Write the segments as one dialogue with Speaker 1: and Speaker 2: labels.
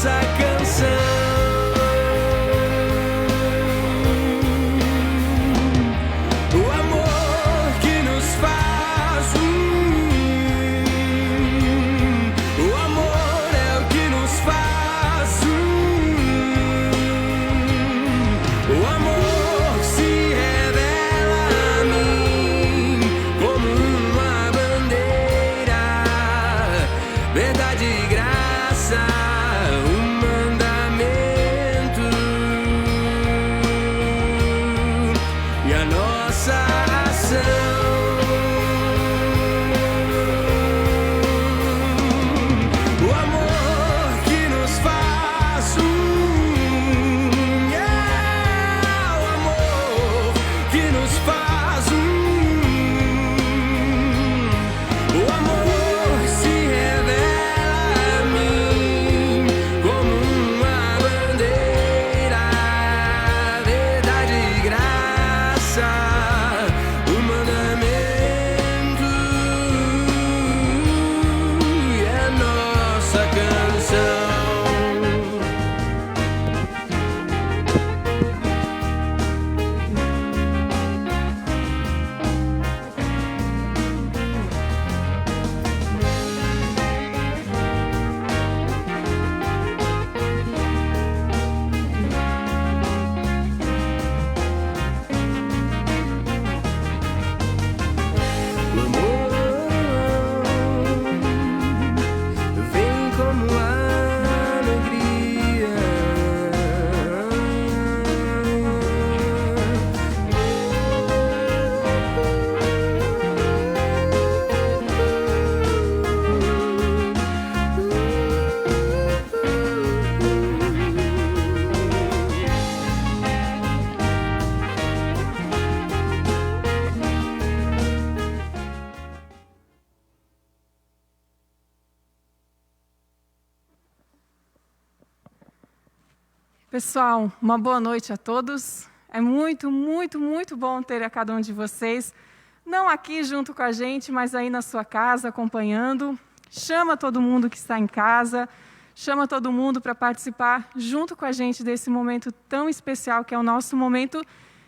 Speaker 1: nossa canção. O amor que nos faz o amor é o que nos faz o amor se revela a mim como uma bandeira, verdade e graça, um mandamento, e a nossa ação. O amor que nos faz o amor que nos faz o amor se revela a mim como uma bandeira, verdade e graça, um mandamento, e a nossa canção. O amor vem como alegria,
Speaker 2: Pessoal, uma boa noite a todos. É muito, muito, muito bom ter a cada um de vocês, não aqui junto com a gente, mas aí na sua casa, acompanhando. Chama todo mundo que está em casa, chama todo mundo para participar junto com a gente desse momento tão especial que é o nosso momento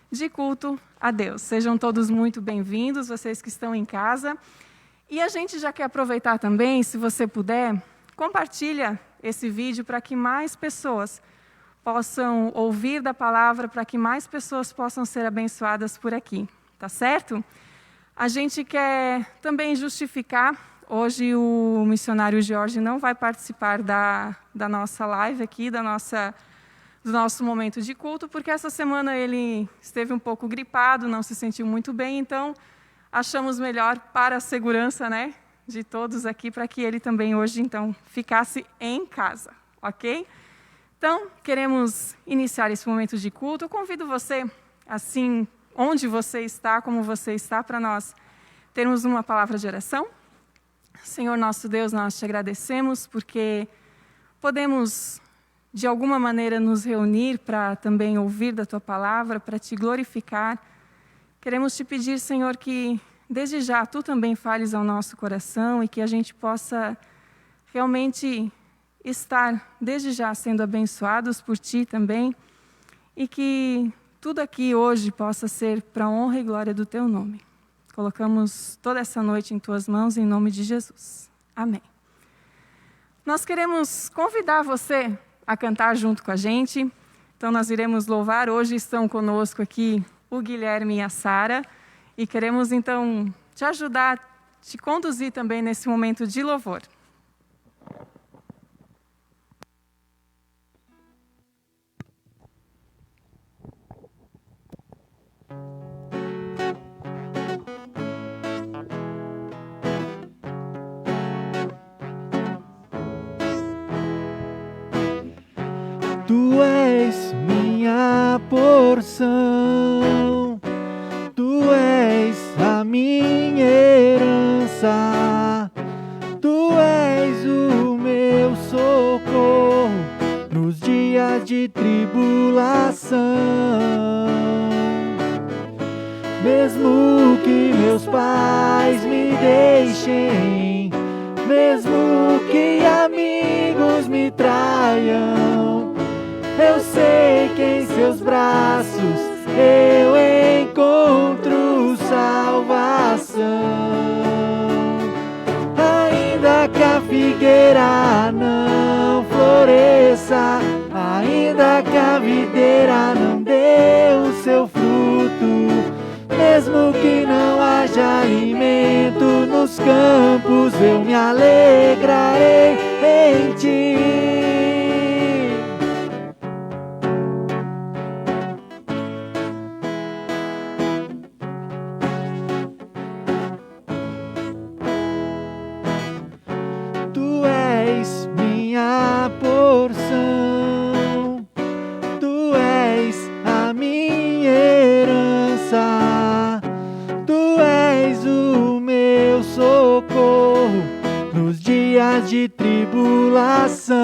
Speaker 2: de culto a Deus. Sejam todos muito bem-vindos, vocês que estão em casa. E a gente já quer aproveitar também, se você puder, compartilha esse vídeo para que mais pessoas possam ouvir da palavra, para que mais pessoas possam ser abençoadas por aqui, tá certo? A gente quer também justificar, hoje o missionário Jorge não vai participar da nossa live aqui, do nosso momento de culto, porque essa semana ele esteve um pouco gripado, não se sentiu muito bem, então achamos melhor para a segurança, né, de todos aqui, para que ele também hoje então ficasse em casa, ok? Então, queremos iniciar esse momento de culto. Eu convido você, assim, onde você está, como você está, para nós termos uma palavra de oração. Senhor nosso Deus, nós te agradecemos porque podemos, de alguma maneira, nos reunir para também ouvir da tua palavra, para te glorificar. Queremos te pedir, Senhor, que desde já tu também fales ao nosso coração e que a gente possa realmente estar desde já sendo abençoados por Ti também, e que tudo aqui hoje possa ser para a honra e glória do Teu nome. Colocamos toda essa noite em Tuas mãos, em nome de Jesus. Amém. Nós queremos convidar você a cantar junto com a gente, então nós iremos louvar. Hoje estão conosco aqui o Guilherme e a Sara, e queremos então te ajudar, te conduzir também nesse momento de louvor.
Speaker 3: Tu és minha porção, Tu és a minha herança, Tu és o meu socorro nos dias de tribulação. Mesmo que meus pais me deixem, mesmo que amigos me traiam. Eu sei que em seus braços eu encontro salvação. Ainda que a figueira não floresça, ainda que a videira não dê o seu fruto, mesmo que não haja alimento nos campos, eu me alegrarei em ti. Tu és minha porção, tu és a minha herança, tu és o meu socorro nos dias de tribulação.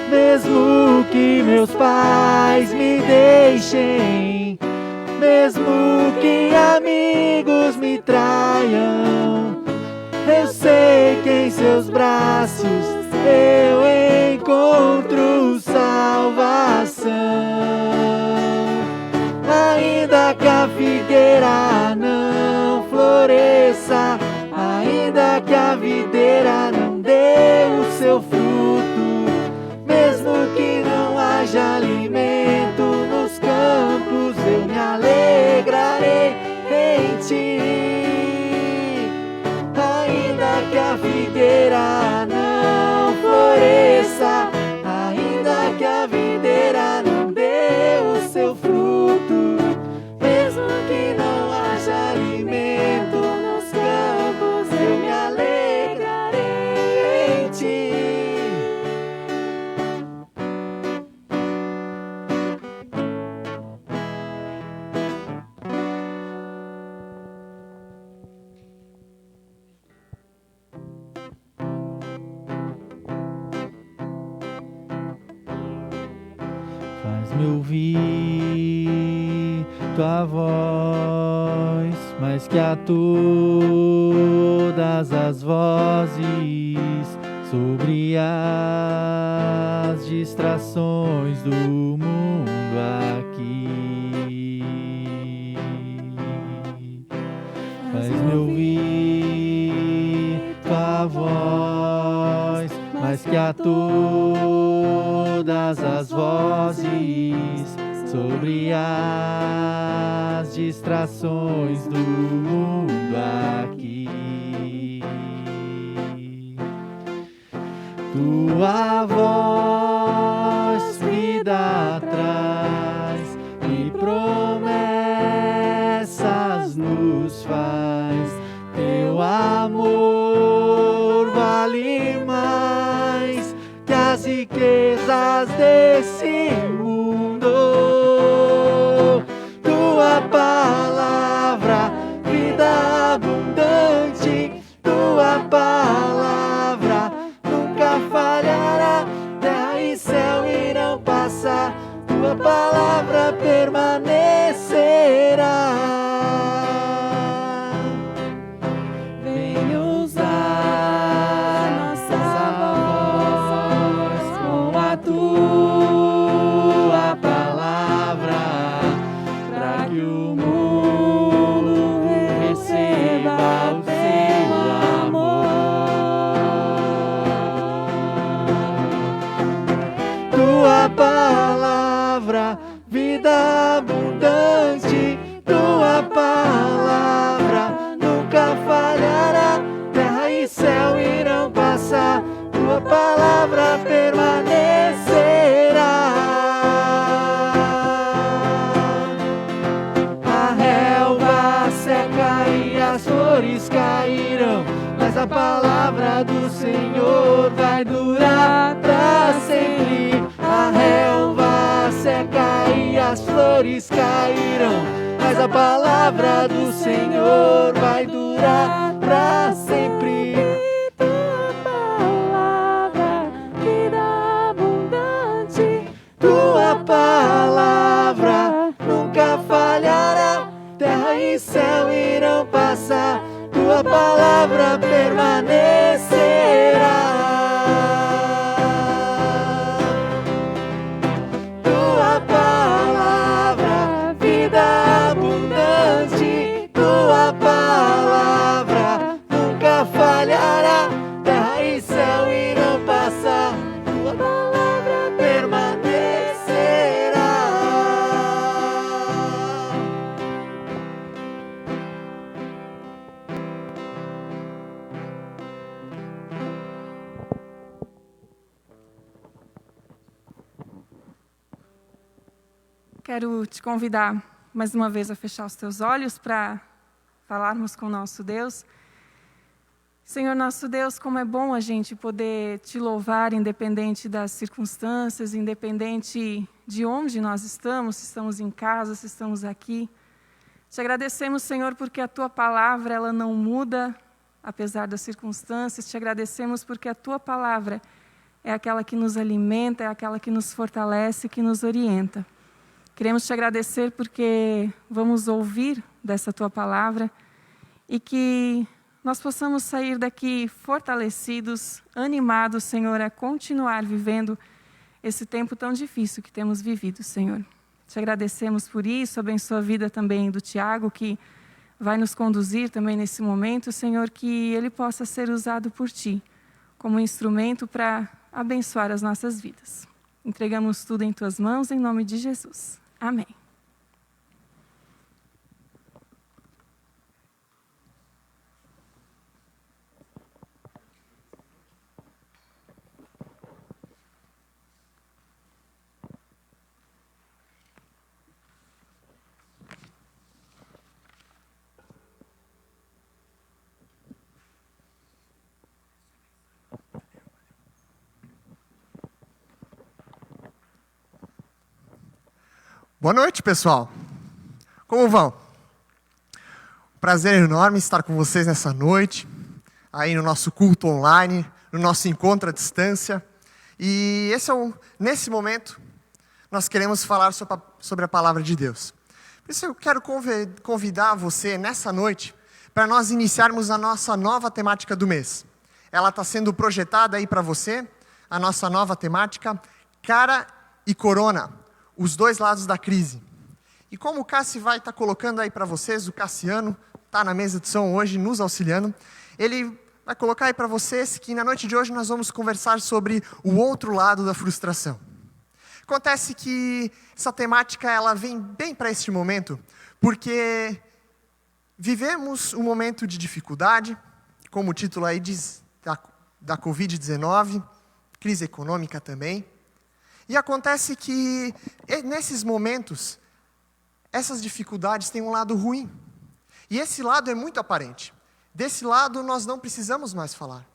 Speaker 3: Mesmo que meus pais me deixem, mesmo que amigos me traiam, eu sei que em seus braços eu encontro salvação. Ainda que a figueira não floresça, ainda que a videira não dê o seu fruto, mesmo que não haja alimento nos campos, eu me alegrarei em ti. Ainda que a figueira não floresça, ainda que a videira não dê o seu fruto, mesmo que não haja alimento nos campos, eu me alegrarei em ti. Faz-me ouvir tua voz, mais que a todas as vozes, sobre as distrações do mundo aqui. Faz-me ouvir tua voz, mais que a todas as vozes, sobre as distrações do mundo aqui. Tua voz vida traz e promessas nos faz. Teu amor vale mais que as riquezas desse mundo. Tua palavra, vida abundante, tua palavra nunca falhará. Terra e céu irão passar, tua palavra permanecerá. Vem usar nossa voz com a tua palavra, para que o mundo receba o seu amor. Tua palavra, vida abundante, tua palavra nunca falhará. Terra e céu irão passar, tua palavra permanecerá. A relva seca e as flores cairão, mas a palavra do Senhor vai durar pra sempre. A relva seca e as flores cairão, mas a palavra do Senhor vai durar pra sempre. Tua palavra, vida abundante, tua palavra nunca falhará. Terra e céu irão passar, tua palavra
Speaker 2: quero te convidar mais uma vez a fechar os teus olhos para falarmos com o nosso Deus. Senhor nosso Deus, como é bom a gente poder te louvar independente das circunstâncias, independente de onde nós estamos, se estamos em casa, se estamos aqui. Te agradecemos, Senhor, porque a Tua palavra ela não muda, apesar das circunstâncias. Te agradecemos porque a Tua palavra é aquela que nos alimenta, é aquela que nos fortalece, que nos orienta. Queremos te agradecer porque vamos ouvir dessa Tua palavra e que nós possamos sair daqui fortalecidos, animados, Senhor, a continuar vivendo esse tempo tão difícil que temos vivido, Senhor. Te agradecemos por isso, abençoa a vida também do Tiago, que vai nos conduzir também nesse momento, Senhor, que ele possa ser usado por Ti como instrumento para abençoar as nossas vidas. Entregamos tudo em Tuas mãos, em nome de Jesus. Amém.
Speaker 4: Boa noite, pessoal. Como vão? Prazer enorme estar com vocês nessa noite, aí no nosso culto online, no nosso encontro à distância. E nesse momento, nós queremos falar sobre a palavra de Deus. Por isso eu quero convidar você nessa noite para nós iniciarmos a nossa nova temática do mês. Ela está sendo projetada aí para você, a nossa nova temática, Cara e Corona. Os dois lados da crise. E como o Cassi vai estar colocando aí para vocês, o Cassiano está na mesa de som hoje, nos auxiliando, ele vai colocar aí para vocês que na noite de hoje nós vamos conversar sobre o outro lado da frustração. Acontece que essa temática ela vem bem para este momento, porque vivemos um momento de dificuldade, como o título aí diz, da Covid-19, crise econômica também. E acontece que, nesses momentos, essas dificuldades têm um lado ruim. E esse lado é muito aparente. Desse lado, nós não precisamos mais falar.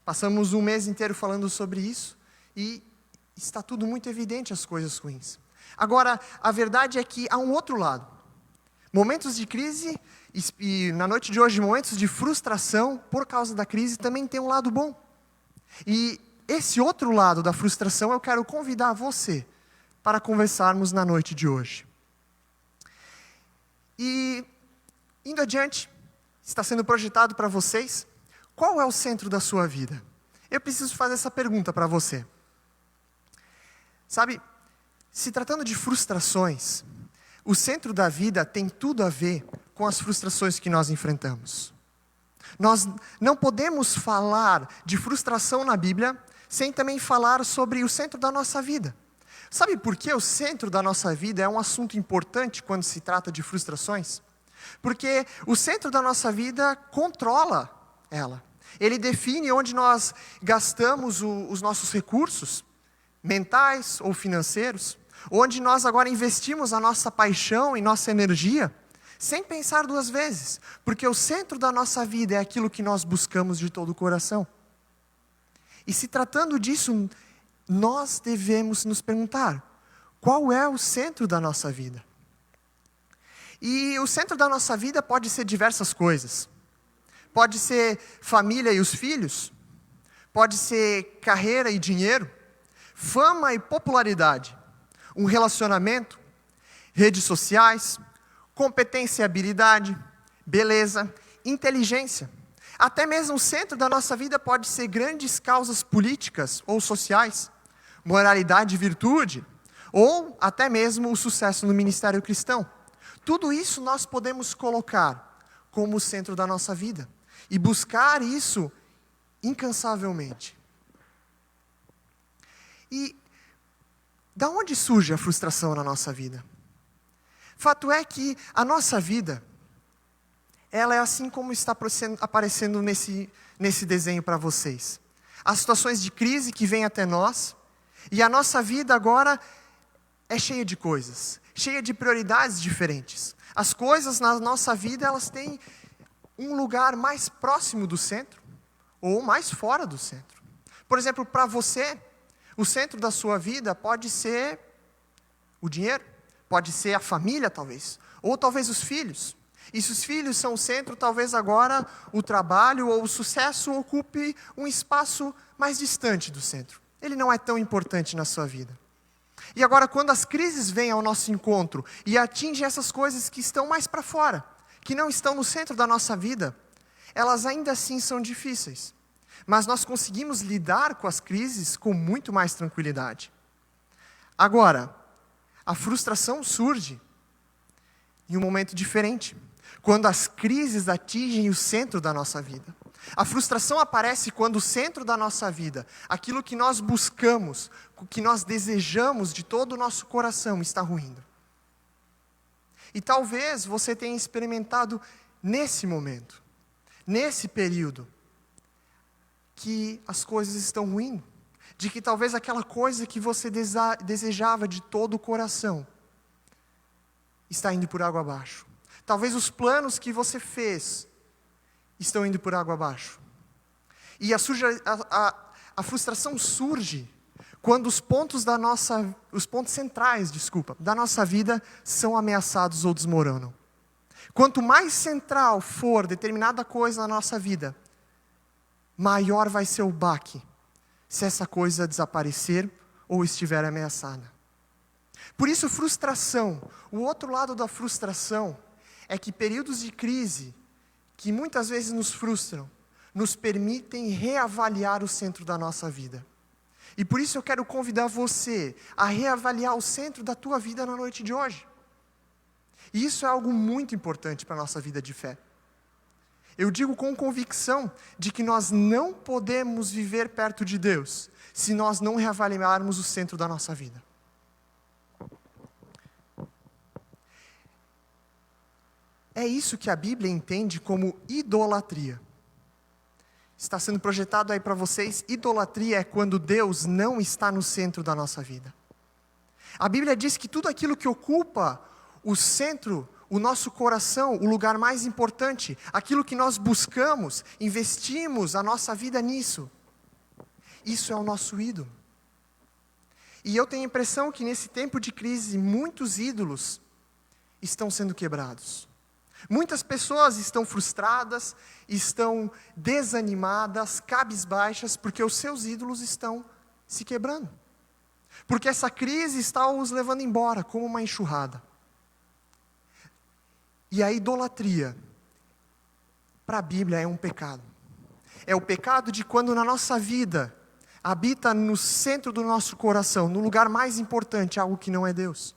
Speaker 4: Passamos um mês inteiro falando sobre isso e está tudo muito evidente, as coisas ruins. Agora, a verdade é que há um outro lado. Momentos de crise e na noite de hoje, momentos de frustração por causa da crise também tem um lado bom. E esse outro lado da frustração eu quero convidar você para conversarmos na noite de hoje. E, indo adiante, está sendo projetado para vocês, qual é o centro da sua vida? Eu preciso fazer essa pergunta para você. Sabe, se tratando de frustrações, o centro da vida tem tudo a ver com as frustrações que nós enfrentamos. Nós não podemos falar de frustração na Bíblia sem também falar sobre o centro da nossa vida. Sabe por que o centro da nossa vida é um assunto importante quando se trata de frustrações? Porque o centro da nossa vida controla ela. Ele define onde nós gastamos os nossos recursos, mentais ou financeiros, onde nós agora investimos a nossa paixão e nossa energia, sem pensar duas vezes, porque o centro da nossa vida é aquilo que nós buscamos de todo o coração. E se tratando disso, nós devemos nos perguntar, qual é o centro da nossa vida? E o centro da nossa vida pode ser diversas coisas. Pode ser família e os filhos, pode ser carreira e dinheiro, fama e popularidade, um relacionamento, redes sociais, competência e habilidade, beleza, inteligência. Até mesmo o centro da nossa vida pode ser grandes causas políticas ou sociais, moralidade e virtude, ou até mesmo o sucesso no ministério cristão. Tudo isso nós podemos colocar como o centro da nossa vida e buscar isso incansavelmente. E da onde surge a frustração na nossa vida? Fato é que a nossa vida, ela é assim como está aparecendo nesse desenho para vocês. As situações de crise que vêm até nós, e a nossa vida agora, é cheia de coisas, cheia de prioridades diferentes. As coisas na nossa vida, elas têm um lugar mais próximo do centro ou mais fora do centro. Por exemplo, para você, o centro da sua vida pode ser o dinheiro, pode ser a família talvez, ou talvez os filhos. E se os filhos são o centro, talvez agora o trabalho ou o sucesso ocupe um espaço mais distante do centro. Ele não é tão importante na sua vida. E agora, quando as crises vêm ao nosso encontro e atingem essas coisas que estão mais para fora, que não estão no centro da nossa vida, elas ainda assim são difíceis. Mas nós conseguimos lidar com as crises com muito mais tranquilidade. Agora, a frustração surge em um momento diferente, quando as crises atingem o centro da nossa vida. A frustração aparece quando o centro da nossa vida, aquilo que nós buscamos, o que nós desejamos de todo o nosso coração, está ruindo. E talvez você tenha experimentado nesse momento, nesse período, que as coisas estão ruindo, de que talvez aquela coisa que você desejava de todo o coração está indo por água abaixo. Talvez os planos que você fez estão indo por água abaixo. E a frustração surge quando os pontos centrais, da nossa vida são ameaçados ou desmoronam. Quanto mais central for determinada coisa na nossa vida, maior vai ser o baque se essa coisa desaparecer ou estiver ameaçada. Por isso, frustração, o outro lado da frustração é que períodos de crise, que muitas vezes nos frustram, nos permitem reavaliar o centro da nossa vida. E por isso eu quero convidar você a reavaliar o centro da tua vida na noite de hoje. E isso é algo muito importante para a nossa vida de fé. Eu digo com convicção de que nós não podemos viver perto de Deus se nós não reavaliarmos o centro da nossa vida. É isso que a Bíblia entende como idolatria. Está sendo projetado aí para vocês, idolatria é quando Deus não está no centro da nossa vida. A Bíblia diz que tudo aquilo que ocupa o centro, o nosso coração, o lugar mais importante, aquilo que nós buscamos, investimos a nossa vida nisso, isso é o nosso ídolo. E eu tenho a impressão que nesse tempo de crise, muitos ídolos estão sendo quebrados. Muitas pessoas estão frustradas, estão desanimadas, cabisbaixas, porque os seus ídolos estão se quebrando. Porque essa crise está os levando embora, como uma enxurrada. E a idolatria, para a Bíblia, é um pecado. É o pecado de quando na nossa vida, habita no centro do nosso coração, no lugar mais importante, algo que não é Deus.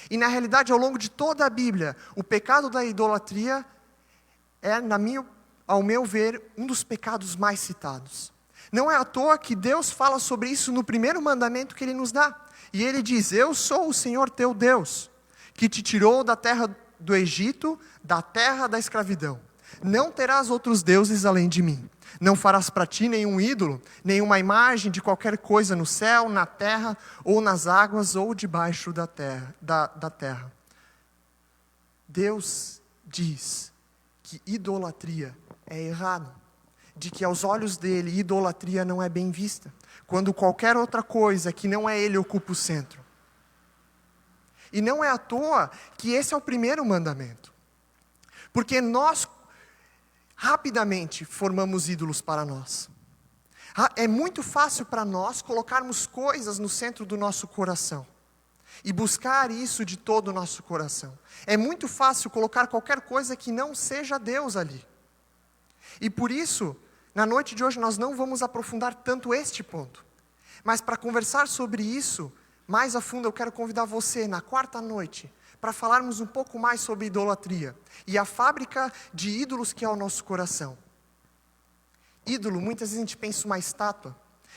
Speaker 4: E na realidade, ao longo de toda a Bíblia, o pecado da idolatria é, ao meu ver, um dos pecados mais citados. Não é à toa que Deus fala sobre isso no primeiro mandamento que Ele nos dá. E Ele diz: eu sou o Senhor teu Deus, que te tirou da terra do Egito, da terra da escravidão. Não terás outros deuses além de mim. Não farás para ti nenhum ídolo, nenhuma imagem de qualquer coisa no céu, na terra, ou nas águas, ou debaixo da terra. Deus diz que idolatria é errado, de que aos olhos dele, idolatria não é bem vista, quando qualquer outra coisa que não é ele ocupa o centro. E não é à toa que esse é o primeiro mandamento, porque nós rapidamente formamos ídolos para nós. É muito fácil para nós colocarmos coisas no centro do nosso coração e buscar isso de todo o nosso coração. É muito fácil colocar qualquer coisa que não seja Deus ali. E por isso, na noite de hoje nós não vamos aprofundar tanto este ponto. Mas para conversar sobre isso mais a fundo, eu quero convidar você na quarta noite para falarmos um pouco mais sobre idolatria e a fábrica de ídolos que é o nosso coração. Ídolo, muitas vezes a gente pensa uma estátua.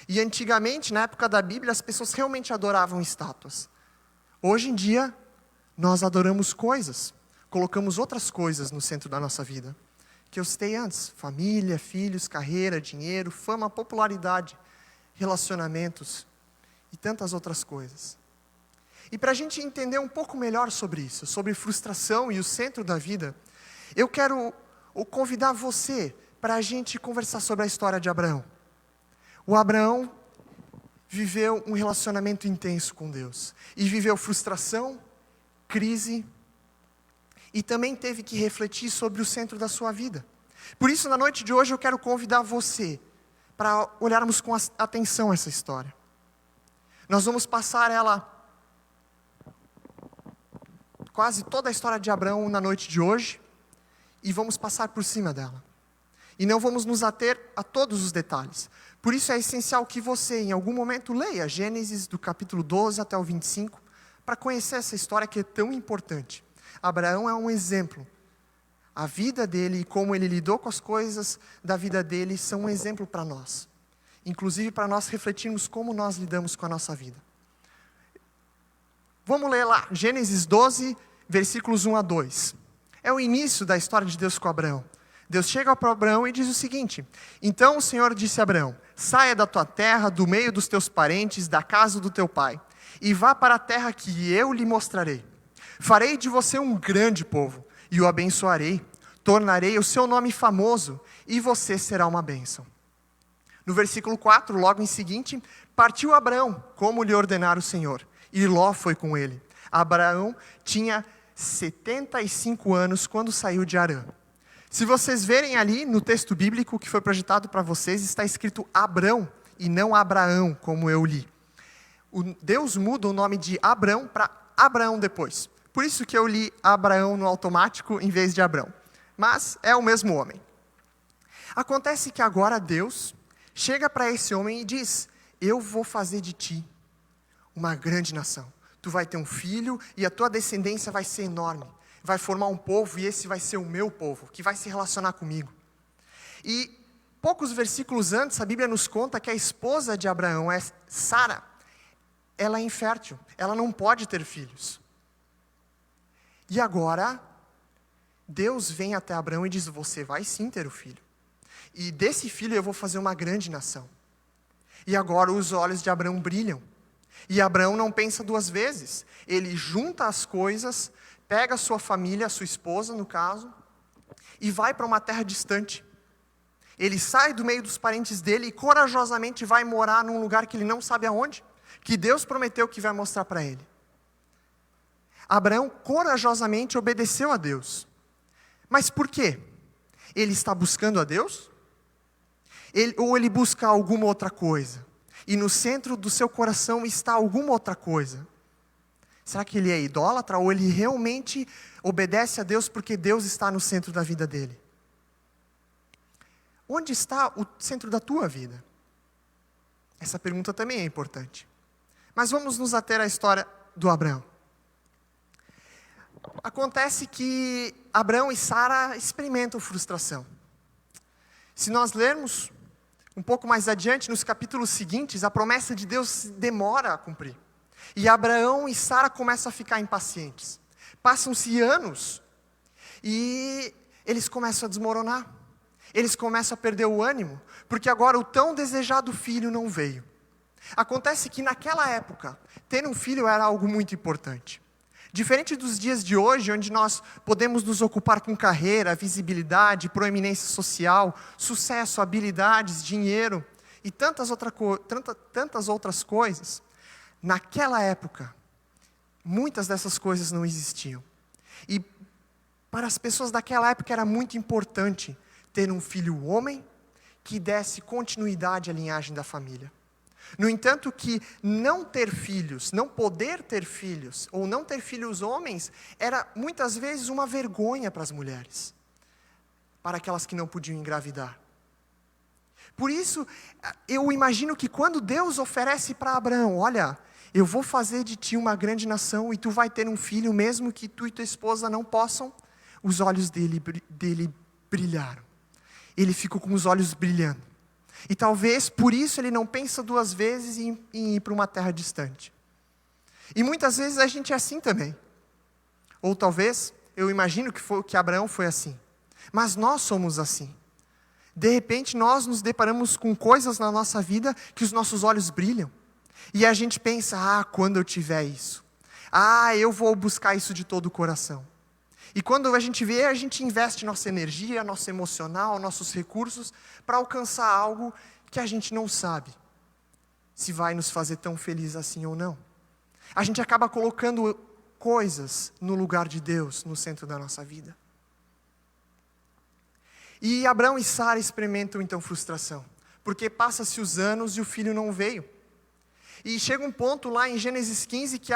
Speaker 4: E antigamente, na época da Bíblia, as pessoas realmente adoravam estátuas. Hoje em dia, nós adoramos coisas. Colocamos outras coisas no centro da nossa vida. Que eu citei antes: família, filhos, carreira, dinheiro, fama, popularidade, relacionamentos e tantas outras coisas. E para a gente entender um pouco melhor sobre isso, sobre frustração e o centro da vida, eu quero convidar você para a gente conversar sobre a história de Abraão. O Abraão viveu um relacionamento intenso com Deus. E viveu frustração, crise, e também teve que refletir sobre o centro da sua vida. Por isso, na noite de hoje, eu quero convidar você para olharmos com atenção essa história. Nós vamos passar ela, quase toda a história de Abraão na noite de hoje, e vamos passar por cima dela. E não vamos nos ater a todos os detalhes. Por isso é essencial que você, em algum momento, leia Gênesis do capítulo 12 até o 25, para conhecer essa história que é tão importante. Abraão é um exemplo. A vida dele e como ele lidou com as coisas da vida dele são um exemplo para nós. Inclusive para nós refletirmos como nós lidamos com a nossa vida. Vamos ler lá, Gênesis 12, versículos 1 a 2. É o início da história de Deus com Abraão. Deus chega para Abraão e diz o seguinte: Então o Senhor disse a Abraão: Saia da tua terra, do meio dos teus parentes, da casa do teu pai, e vá para a terra que eu lhe mostrarei. Farei de você um grande povo, e o abençoarei. Tornarei o seu nome famoso, e você será uma bênção. No versículo 4, logo em seguinte, partiu Abraão, como lhe ordenara o Senhor, e Ló foi com ele. Abraão tinha 75 anos quando saiu de Harã. Se vocês verem ali no texto bíblico que foi projetado para vocês, está escrito Abrão e não Abraão, como eu li. Deus muda o nome de Abrão para Abraão depois. Por isso que eu li Abraão no automático em vez de Abrão. Mas é o mesmo homem. Acontece que agora Deus chega para esse homem e diz: Eu vou fazer de ti uma grande nação. Tu vai ter um filho e a tua descendência vai ser enorme. Vai formar um povo e esse vai ser o meu povo, que vai se relacionar comigo. E poucos versículos antes, a Bíblia nos conta que a esposa de Abraão, Sara, ela é infértil, ela não pode ter filhos. E agora, Deus vem até Abraão e diz: Você vai sim ter o filho. E desse filho eu vou fazer uma grande nação. E agora os olhos de Abraão brilham. E Abraão não pensa duas vezes. Ele junta as coisas, pega a sua família, a sua esposa no caso, e vai para uma terra distante. Ele sai do meio dos parentes dele e corajosamente vai morar num lugar que ele não sabe aonde, que Deus prometeu que vai mostrar para ele. Abraão corajosamente obedeceu a Deus. Mas por quê? Ele está buscando a Deus? Ou ele busca alguma outra coisa? E no centro do seu coração está alguma outra coisa? Será que ele é idólatra ou ele realmente obedece a Deus porque Deus está no centro da vida dele? Onde está o centro da tua vida? Essa pergunta também é importante. Mas vamos nos ater à história do Abraão. Acontece que Abraão e Sara experimentam frustração. Se nós lermos um pouco mais adiante, nos capítulos seguintes, a promessa de Deus demora a cumprir. E Abraão e Sara começam a ficar impacientes. Passam-se anos e eles começam a desmoronar. Eles começam a perder o ânimo, porque agora o tão desejado filho não veio. Acontece que naquela época, ter um filho era algo muito importante. Diferente dos dias de hoje, onde nós podemos nos ocupar com carreira, visibilidade, proeminência social, sucesso, habilidades, dinheiro e tantas outras coisas, naquela época, muitas dessas coisas não existiam. E para as pessoas daquela época era muito importante ter um filho homem que desse continuidade à linhagem da família. No entanto, que não ter filhos, não poder ter filhos, ou não ter filhos homens, era muitas vezes uma vergonha para as mulheres, para aquelas que não podiam engravidar. Por isso, eu imagino que quando Deus oferece para Abraão: Olha, eu vou fazer de ti uma grande nação e tu vai ter um filho, mesmo que tu e tua esposa não possam, os olhos dele brilharam. Ele ficou com os olhos brilhando. E talvez por isso ele não pensa duas vezes em ir para uma terra distante. E muitas vezes a gente é assim também. Ou talvez, eu imagino que Abraão foi assim. Mas nós somos assim. De repente nós nos deparamos com coisas na nossa vida que os nossos olhos brilham. E a gente pensa: quando eu tiver isso. Eu vou buscar isso de todo o coração. E quando a gente vê, a gente investe nossa energia, nosso emocional, nossos recursos para alcançar algo que a gente não sabe se vai nos fazer tão feliz assim ou não. A gente acaba colocando coisas no lugar de Deus, no centro da nossa vida. E Abraão e Sara experimentam então frustração, porque passa-se os anos e o filho não veio. E chega um ponto lá em Gênesis 15 que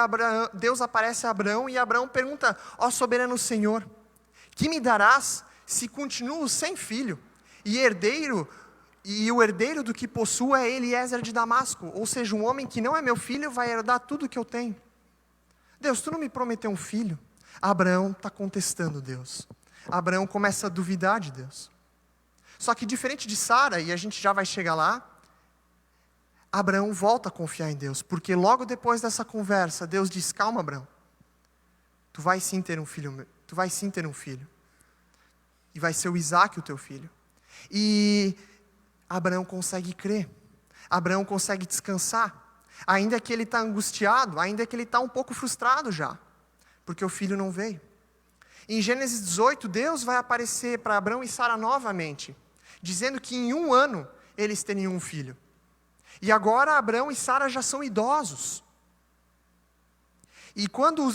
Speaker 4: Deus aparece a Abraão e Abraão pergunta: ó soberano Senhor, que me darás se continuo sem filho? E o herdeiro do que possuo é Eliezer de Damasco, ou seja, um homem que não é meu filho vai herdar tudo que eu tenho. Deus, tu não me prometeu um filho? Abraão está contestando Deus. Abraão começa a duvidar de Deus. Só que diferente de Sara, e a gente já vai chegar lá, Abraão volta a confiar em Deus, porque logo depois dessa conversa, Deus diz: calma, Abraão, tu vai sim ter um filho, e vai ser o Isaque o teu filho. E Abraão consegue crer, Abraão consegue descansar, ainda que ele está angustiado, ainda que ele está um pouco frustrado já, porque o filho não veio. Em Gênesis 18, Deus vai aparecer para Abraão e Sara novamente, dizendo que em 1 ano eles teriam um filho. E agora Abraão e Sara já são idosos. E quando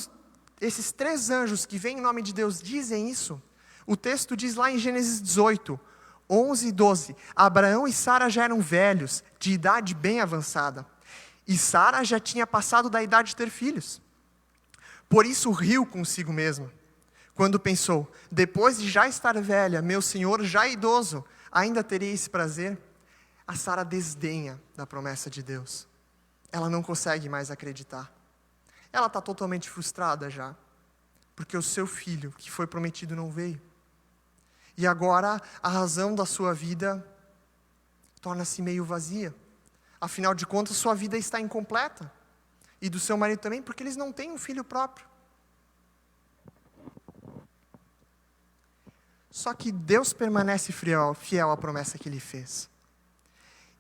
Speaker 4: esses 3 anjos que vêm em nome de Deus dizem isso, o texto diz lá em Gênesis 18, 11 e 12, Abraão e Sara já eram velhos, de idade bem avançada. E Sara já tinha passado da idade de ter filhos. Por isso riu consigo mesma, quando pensou: depois de já estar velha, meu senhor já idoso, ainda teria esse prazer? A Sara desdenha da promessa de Deus. Ela não consegue mais acreditar. Ela está totalmente frustrada já, porque o seu filho, que foi prometido, não veio. E agora a razão da sua vida torna-se meio vazia. Afinal de contas, sua vida está incompleta. E do seu marido também, porque eles não têm um filho próprio. Só que Deus permanece fiel à promessa que Ele fez.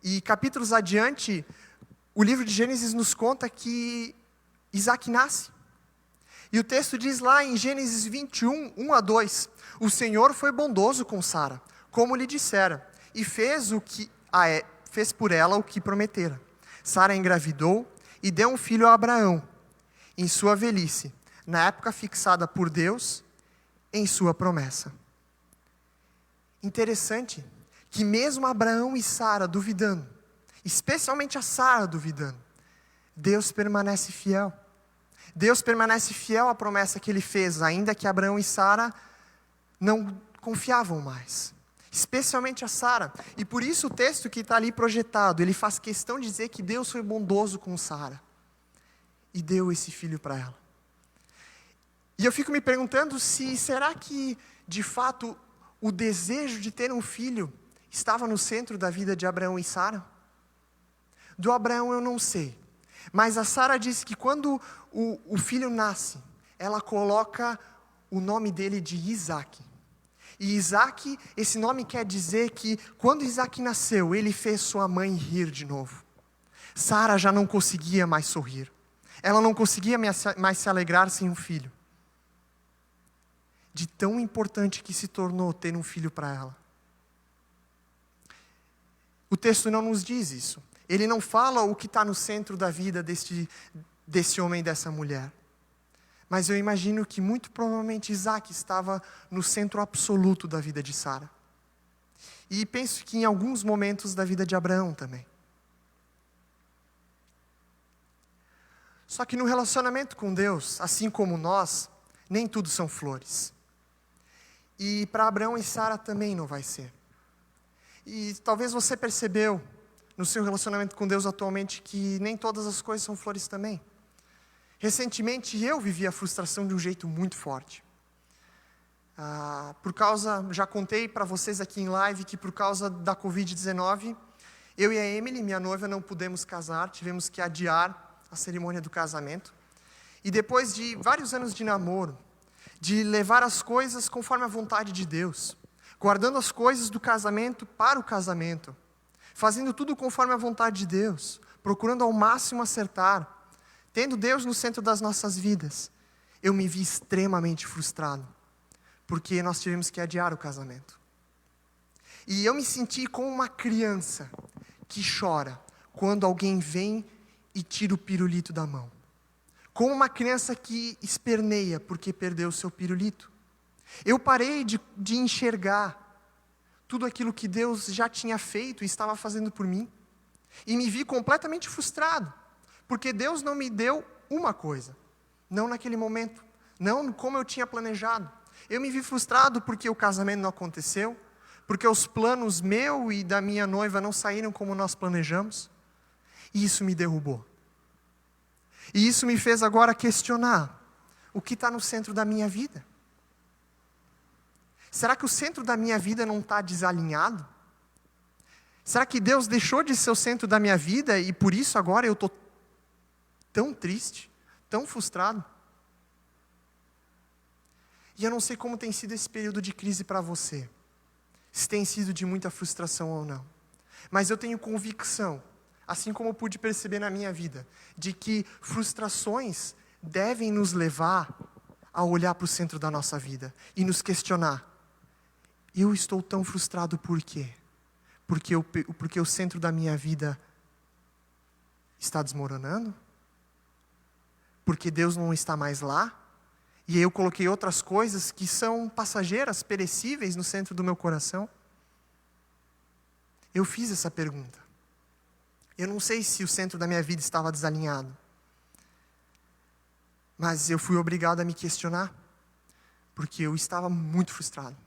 Speaker 4: E capítulos adiante, o livro de Gênesis nos conta que Isaque nasce. E o texto diz lá em Gênesis 21, 1 a 2, o Senhor foi bondoso com Sara, como lhe dissera, e fez por ela o que prometera. Sara engravidou e deu um filho a Abraão, em sua velhice, na época fixada por Deus, em sua promessa. Interessante que mesmo Abraão e Sara duvidando, especialmente a Sara duvidando, Deus permanece fiel. Deus permanece fiel à promessa que Ele fez, ainda que Abraão e Sara não confiavam mais. Especialmente a Sara. E por isso o texto que está ali projetado, ele faz questão de dizer que Deus foi bondoso com Sara. E deu esse filho para ela. E eu fico me perguntando será que, de fato, o desejo de ter um filho estava no centro da vida de Abraão e Sara? Do Abraão eu não sei. Mas a Sara disse que quando o filho nasce, ela coloca o nome dele de Isaque. E Isaque, esse nome quer dizer que quando Isaque nasceu, ele fez sua mãe rir de novo. Sara já não conseguia mais sorrir. Ela não conseguia mais se alegrar sem um filho. De tão importante que se tornou ter um filho para ela. O texto não nos diz isso. Ele não fala o que está no centro da vida desse homem e dessa mulher. Mas eu imagino que muito provavelmente Isaque estava no centro absoluto da vida de Sara. E penso que em alguns momentos da vida de Abraão também. Só que no relacionamento com Deus, assim como nós, nem tudo são flores. E para Abraão e Sara também não vai ser. E talvez você percebeu no seu relacionamento com Deus atualmente que nem todas as coisas são flores também. Recentemente eu vivi a frustração de um jeito muito forte. Já contei para vocês aqui em live que por causa da Covid-19, eu e a Emily, minha noiva, não pudemos casar, tivemos que adiar a cerimônia do casamento. E depois de vários anos de namoro, de levar as coisas conforme a vontade de Deus, guardando as coisas do casamento para o casamento, fazendo tudo conforme a vontade de Deus, procurando ao máximo acertar, tendo Deus no centro das nossas vidas, eu me vi extremamente frustrado, porque nós tivemos que adiar o casamento. E eu me senti como uma criança que chora quando alguém vem e tira o pirulito da mão. Como uma criança que esperneia porque perdeu o seu pirulito. Eu parei de enxergar tudo aquilo que Deus já tinha feito e estava fazendo por mim. E me vi completamente frustrado, porque Deus não me deu uma coisa, não naquele momento, não como eu tinha planejado. Eu me vi frustrado porque o casamento não aconteceu, porque os planos meu e da minha noiva não saíram como nós planejamos. E isso me derrubou. E isso me fez agora questionar o que está no centro da minha vida. Será que o centro da minha vida não está desalinhado? Será que Deus deixou de ser o centro da minha vida e por isso agora eu estou tão triste, tão frustrado? E eu não sei como tem sido esse período de crise para você. Se tem sido de muita frustração ou não. Mas eu tenho convicção, assim como eu pude perceber na minha vida, de que frustrações devem nos levar a olhar para o centro da nossa vida e nos questionar. Eu estou tão frustrado por quê? Porque o centro da minha vida está desmoronando? Porque Deus não está mais lá? E eu coloquei outras coisas que são passageiras, perecíveis no centro do meu coração? Eu fiz essa pergunta. Eu não sei se o centro da minha vida estava desalinhado. Mas eu fui obrigado a me questionar. Porque eu estava muito frustrado.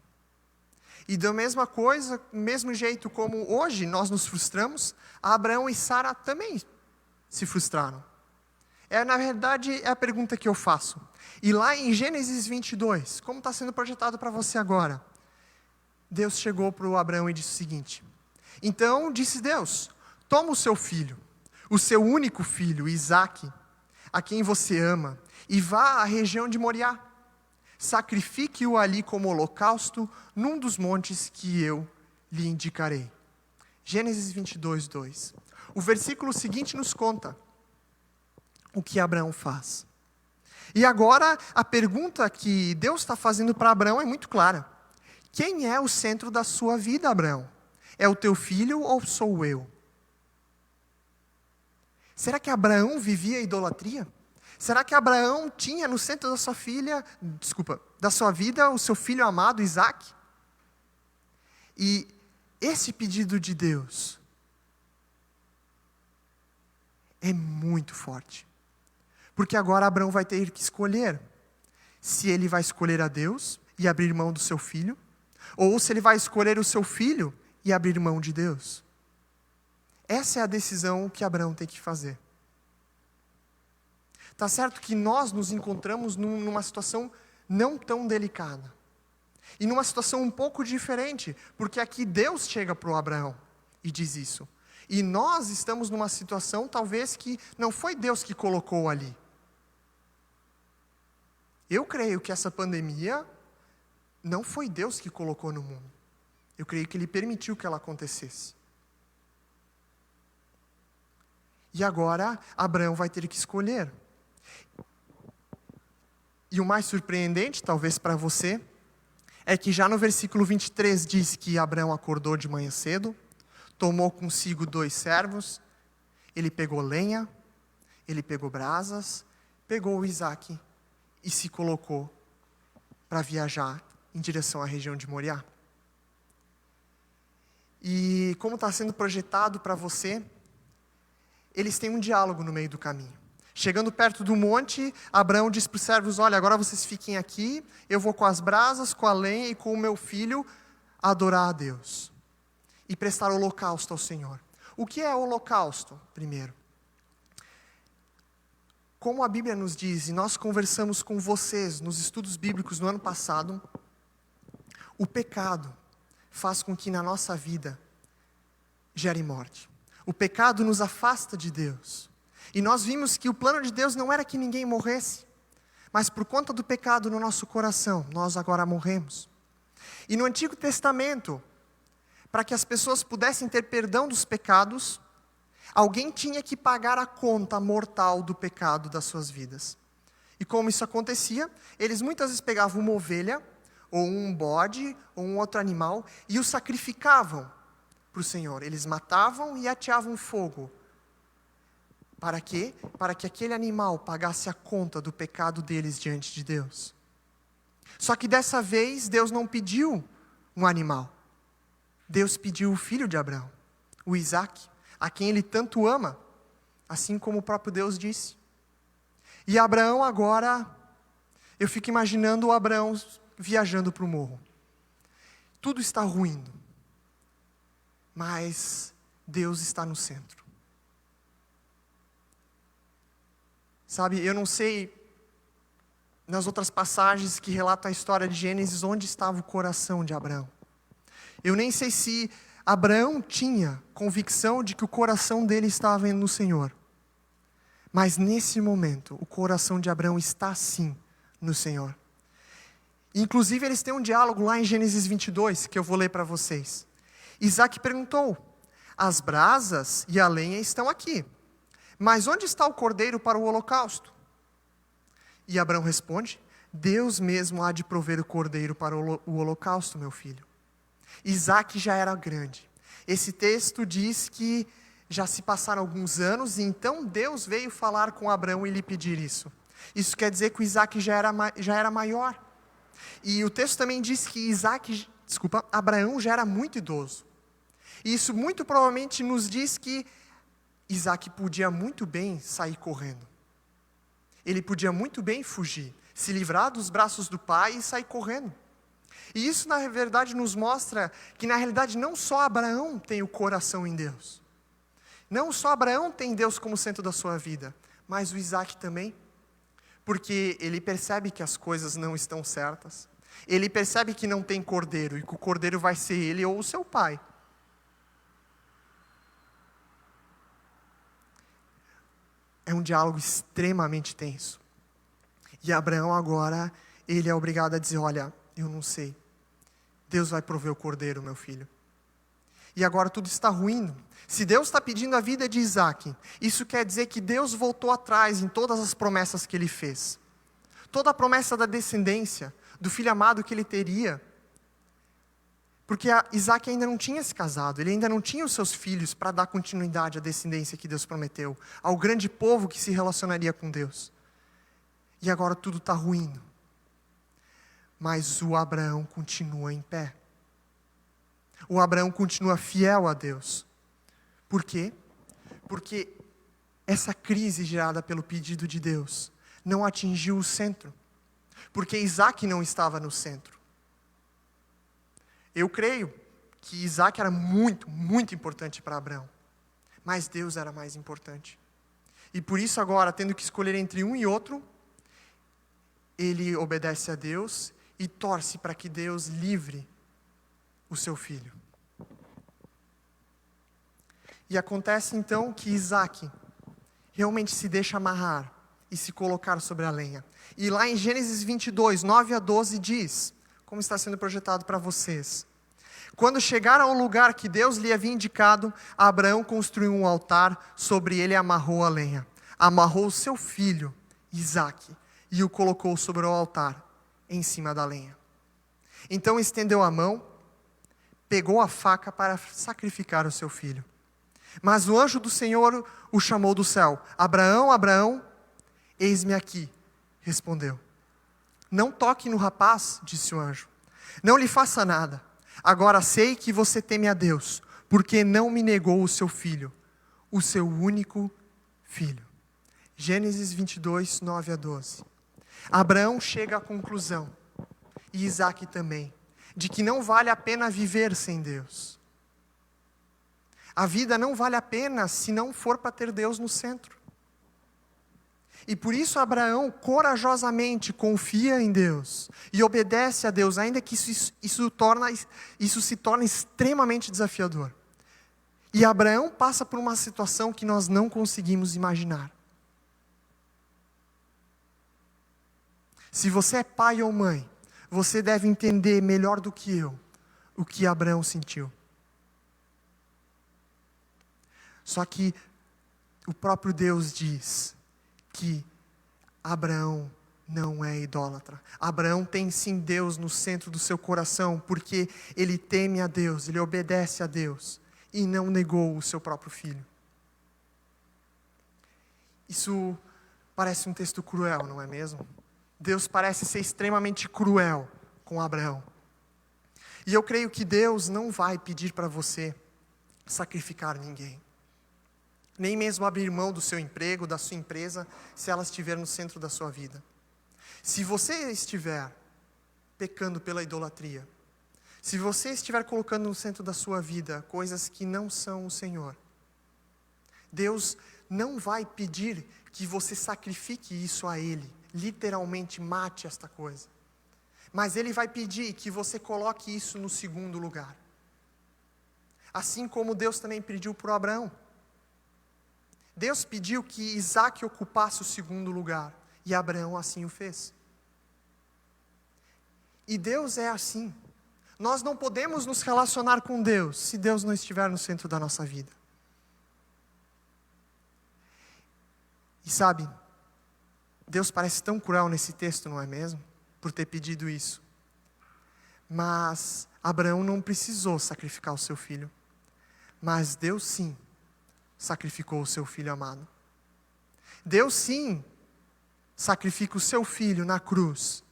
Speaker 4: E da mesma coisa, do mesmo jeito como hoje nós nos frustramos, Abraão e Sara também se frustraram. Na verdade, é a pergunta que eu faço. E lá em Gênesis 22, como está sendo projetado para você agora? Deus chegou para o Abraão e disse o seguinte: então disse Deus, toma o seu filho, o seu único filho, Isaque, a quem você ama, e vá à região de Moriá. Sacrifique-o ali como holocausto num dos montes que eu lhe indicarei. Gênesis 22, 2. O versículo seguinte nos conta o que Abraão faz. E agora a pergunta que Deus está fazendo para Abraão é muito clara. Quem é o centro da sua vida, Abraão? É o teu filho ou sou eu? Será que Abraão vivia a idolatria? Será que Abraão tinha no centro da sua vida, o seu filho amado, Isaque? E esse pedido de Deus é muito forte. Porque agora Abraão vai ter que escolher se ele vai escolher a Deus e abrir mão do seu filho, ou se ele vai escolher o seu filho e abrir mão de Deus. Essa é a decisão que Abraão tem que fazer. Está certo que nós nos encontramos numa situação não tão delicada. E numa situação um pouco diferente, porque aqui Deus chega para o Abraão e diz isso. E nós estamos numa situação talvez que não foi Deus que colocou ali. Eu creio que essa pandemia não foi Deus que colocou no mundo. Eu creio que Ele permitiu que ela acontecesse. E agora Abraão vai ter que escolher. E o mais surpreendente, talvez para você, é que já no versículo 23 diz que Abraão acordou de manhã cedo, tomou consigo 2 servos, ele pegou lenha, ele pegou brasas, pegou o Isaque e se colocou para viajar em direção à região de Moriá. E como está sendo projetado para você, eles têm um diálogo no meio do caminho. Chegando perto do monte, Abraão diz para os servos, olha, agora vocês fiquem aqui, eu vou com as brasas, com a lenha e com o meu filho adorar a Deus. E prestar holocausto ao Senhor. O que é holocausto, primeiro? Como a Bíblia nos diz, e nós conversamos com vocês nos estudos bíblicos no ano passado, o pecado faz com que na nossa vida gere morte. O pecado nos afasta de Deus. E nós vimos que o plano de Deus não era que ninguém morresse, mas por conta do pecado no nosso coração, nós agora morremos. E no Antigo Testamento, para que as pessoas pudessem ter perdão dos pecados, Alguém tinha que pagar a conta mortal do pecado das suas vidas. E como isso acontecia, eles muitas vezes pegavam uma ovelha, ou um bode, ou um outro animal, e o sacrificavam para o Senhor. Eles matavam e ateavam fogo. Para quê? Para que aquele animal pagasse a conta do pecado deles diante de Deus. Só que dessa vez, Deus não pediu um animal. Deus pediu o filho de Abraão, o Isaque, a quem ele tanto ama, assim como o próprio Deus disse. E Abraão agora, eu fico imaginando o Abraão viajando para o morro. Tudo está ruindo, mas Deus está no centro. Sabe, eu não sei, nas outras passagens que relatam a história de Gênesis, onde estava o coração de Abraão. Eu nem sei se Abraão tinha convicção de que o coração dele estava no Senhor. Mas nesse momento, o coração de Abraão está sim no Senhor. Inclusive, eles têm um diálogo lá em Gênesis 22, que eu vou ler para vocês. Isaque perguntou: as brasas e a lenha estão aqui, mas onde está o cordeiro para o holocausto? E Abraão responde: Deus mesmo há de prover o cordeiro para o holocausto, meu filho. Isaque já era grande. Esse texto diz que já se passaram alguns anos, e então Deus veio falar com Abraão e lhe pedir isso. Isso quer dizer que o Isaque já era maior. E o texto também diz que Abraão já era muito idoso. E isso muito provavelmente nos diz que Isaque podia muito bem sair correndo. Ele podia muito bem fugir, se livrar dos braços do pai e sair correndo. E isso, na verdade, nos mostra que, na realidade, não só Abraão tem o coração em Deus. Não só Abraão tem Deus como centro da sua vida, mas o Isaque também. Porque ele percebe que as coisas não estão certas. Ele percebe que não tem cordeiro, e que o cordeiro vai ser ele ou o seu pai. É um diálogo extremamente tenso. E Abraão agora, ele é obrigado a dizer: olha, eu não sei. Deus vai prover o cordeiro, meu filho. E agora tudo está ruindo. Se Deus está pedindo a vida de Isaque, isso quer dizer que Deus voltou atrás em todas as promessas que ele fez. Toda a promessa da descendência, do filho amado que ele teria. Porque Isaque ainda não tinha se casado, ele ainda não tinha os seus filhos para dar continuidade à descendência que Deus prometeu, ao grande povo que se relacionaria com Deus. E agora tudo está ruindo. Mas o Abraão continua em pé. O Abraão continua fiel a Deus. Por quê? Porque essa crise gerada pelo pedido de Deus não atingiu o centro. Porque Isaque não estava no centro. Eu creio que Isaque era muito, muito importante para Abraão. Mas Deus era mais importante. E por isso agora, tendo que escolher entre um e outro, ele obedece a Deus e torce para que Deus livre o seu filho. E acontece então que Isaque realmente se deixa amarrar e se colocar sobre a lenha. E lá em Gênesis 22, 9 a 12 diz, como está sendo projetado para vocês: quando chegaram ao lugar que Deus lhe havia indicado, Abraão construiu um altar, sobre ele amarrou a lenha. Amarrou o seu filho, Isaque, e o colocou sobre o altar, em cima da lenha. Então estendeu a mão, pegou a faca para sacrificar o seu filho. Mas o anjo do Senhor o chamou do céu: Abraão, Abraão. Eis-me aqui, respondeu. Não toque no rapaz, disse o anjo. Não lhe faça nada. Agora sei que você teme a Deus, porque não me negou o seu filho, o seu único filho. Gênesis 22, 9 a 12. Abraão chega à conclusão, e Isaque também, de que não vale a pena viver sem Deus. A vida não vale a pena se não for para ter Deus no centro. E por isso Abraão corajosamente confia em Deus e obedece a Deus, ainda que isso se torne extremamente desafiador. E Abraão passa por uma situação que nós não conseguimos imaginar. Se você é pai ou mãe, você deve entender melhor do que eu o que Abraão sentiu. Só que o próprio Deus diz que Abraão não é idólatra. Abraão tem sim Deus no centro do seu coração, porque ele teme a Deus, ele obedece a Deus e não negou o seu próprio filho. Isso parece um texto cruel, não é mesmo? Deus parece ser extremamente cruel com Abraão. E eu creio que Deus não vai pedir para você sacrificar ninguém. Nem mesmo abrir mão do seu emprego, da sua empresa, se ela estiver no centro da sua vida. Se você estiver pecando pela idolatria, se você estiver colocando no centro da sua vida coisas que não são o Senhor, Deus não vai pedir que você sacrifique isso a Ele, literalmente mate esta coisa. Mas Ele vai pedir que você coloque isso no segundo lugar. Assim como Deus também pediu para Abraão. Deus pediu que Isaac ocupasse o segundo lugar, e Abraão assim o fez. E Deus é assim. Nós não podemos nos relacionar com Deus se Deus não estiver no centro da nossa vida. E sabe, Deus parece tão cruel nesse texto, não é mesmo? Por ter pedido isso. Mas Abraão não precisou sacrificar o seu filho. Mas Deus sim sacrificou o seu filho amado. Deus sim sacrifica o seu filho na cruz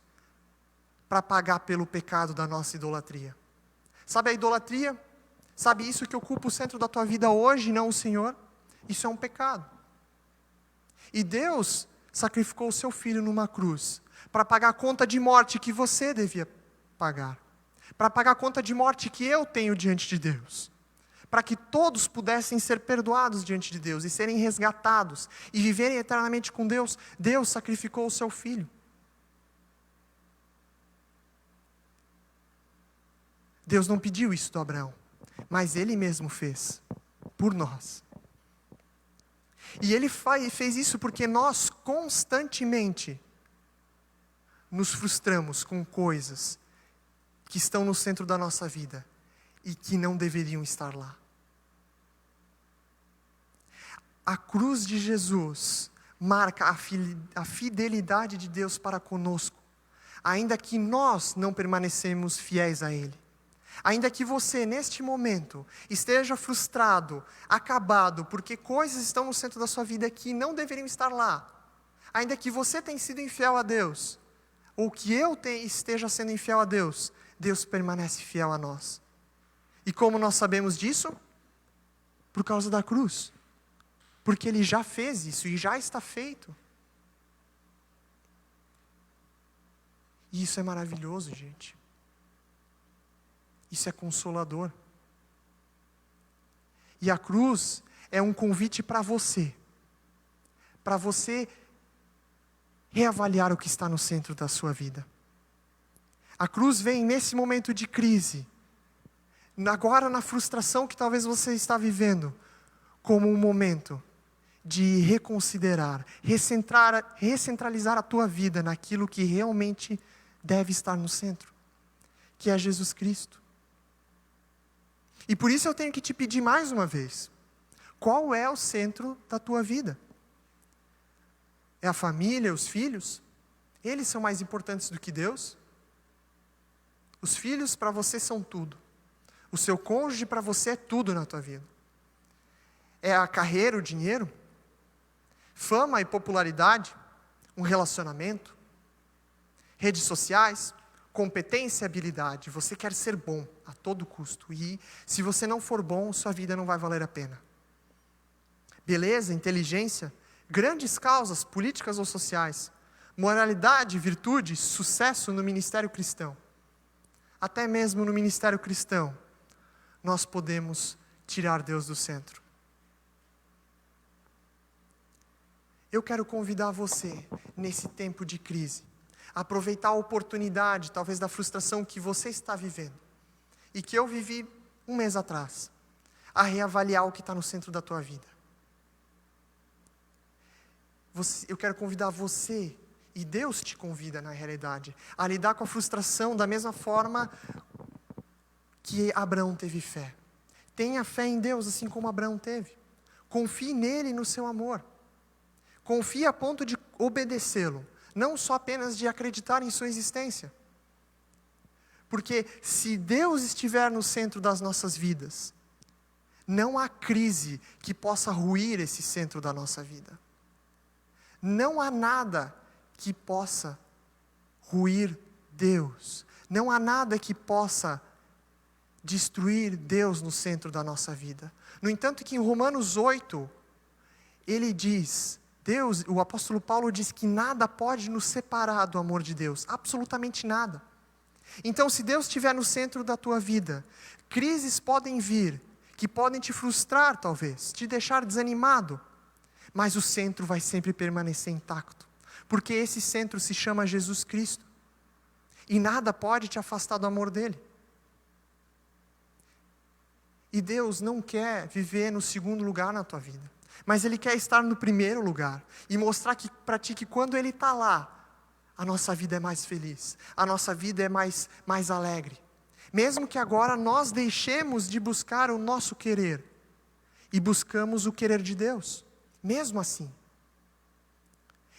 Speaker 4: para pagar pelo pecado da nossa idolatria. Sabe a idolatria? Sabe isso que ocupa o centro da tua vida hoje, não o Senhor? Isso é um pecado. E Deus sacrificou o seu filho numa cruz para pagar a conta de morte que você devia pagar. Para pagar a conta de morte que eu tenho diante de Deus. Para que todos pudessem ser perdoados diante de Deus e serem resgatados e viverem eternamente com Deus, Deus sacrificou o seu filho. Deus não pediu isso do Abraão, mas Ele mesmo fez, por nós. E Ele fez isso porque nós constantemente nos frustramos com coisas que estão no centro da nossa vida e que não deveriam estar lá. A cruz de Jesus marca a fidelidade de Deus para conosco, ainda que nós não permanecemos fiéis a Ele. Ainda que você, neste momento, esteja frustrado, acabado, porque coisas estão no centro da sua vida que não deveriam estar lá. Ainda que você tenha sido infiel a Deus, ou que eu esteja sendo infiel a Deus, Deus permanece fiel a nós. E como nós sabemos disso? Por causa da cruz. Porque Ele já fez isso e já está feito. E isso é maravilhoso, gente. Isso é consolador. E a cruz é um convite para você reavaliar o que está no centro da sua vida. A cruz vem nesse momento de crise, agora na frustração que talvez você está vivendo, como um momento de reconsiderar, recentralizar a tua vida naquilo que realmente deve estar no centro, que é Jesus Cristo. E por isso eu tenho que te pedir mais uma vez, qual é o centro da tua vida? É a família, os filhos? Eles são mais importantes do que Deus? Os filhos para você são tudo. O seu cônjuge para você é tudo na tua vida. É a carreira, o dinheiro? Fama e popularidade? Um relacionamento? Redes sociais? Competência e habilidade. Você quer ser bom a todo custo. E se você não for bom, sua vida não vai valer a pena. Beleza, inteligência, grandes causas políticas ou sociais, moralidade, virtude, sucesso no ministério cristão. Até mesmo no ministério cristão, nós podemos tirar Deus do centro. Eu quero convidar você, nesse tempo de crise, a aproveitar a oportunidade, talvez da frustração que você está vivendo, e que eu vivi um mês atrás, a reavaliar o que está no centro da tua vida. Eu quero convidar você, e Deus te convida na realidade, a lidar com a frustração da mesma forma que Abraão teve fé. Tenha fé em Deus, assim como Abraão teve. Confie nele e no seu amor. Confie a ponto de obedecê-lo, não só apenas de acreditar em sua existência. Porque se Deus estiver no centro das nossas vidas, não há crise que possa ruir esse centro da nossa vida. Não há nada que possa ruir Deus. Não há nada que possa destruir Deus no centro da nossa vida. No entanto, que em Romanos 8, ele diz, o apóstolo Paulo diz que nada pode nos separar do amor de Deus, absolutamente nada. Então, se Deus estiver no centro da tua vida, crises podem vir, que podem te frustrar talvez, te deixar desanimado, mas o centro vai sempre permanecer intacto, porque esse centro se chama Jesus Cristo, e nada pode te afastar do amor dele. E Deus não quer viver no segundo lugar na tua vida, mas Ele quer estar no primeiro lugar, e mostrar para ti que quando Ele está lá, a nossa vida é mais feliz, a nossa vida é mais alegre. Mesmo que agora nós deixemos de buscar o nosso querer, e buscamos o querer de Deus, mesmo assim.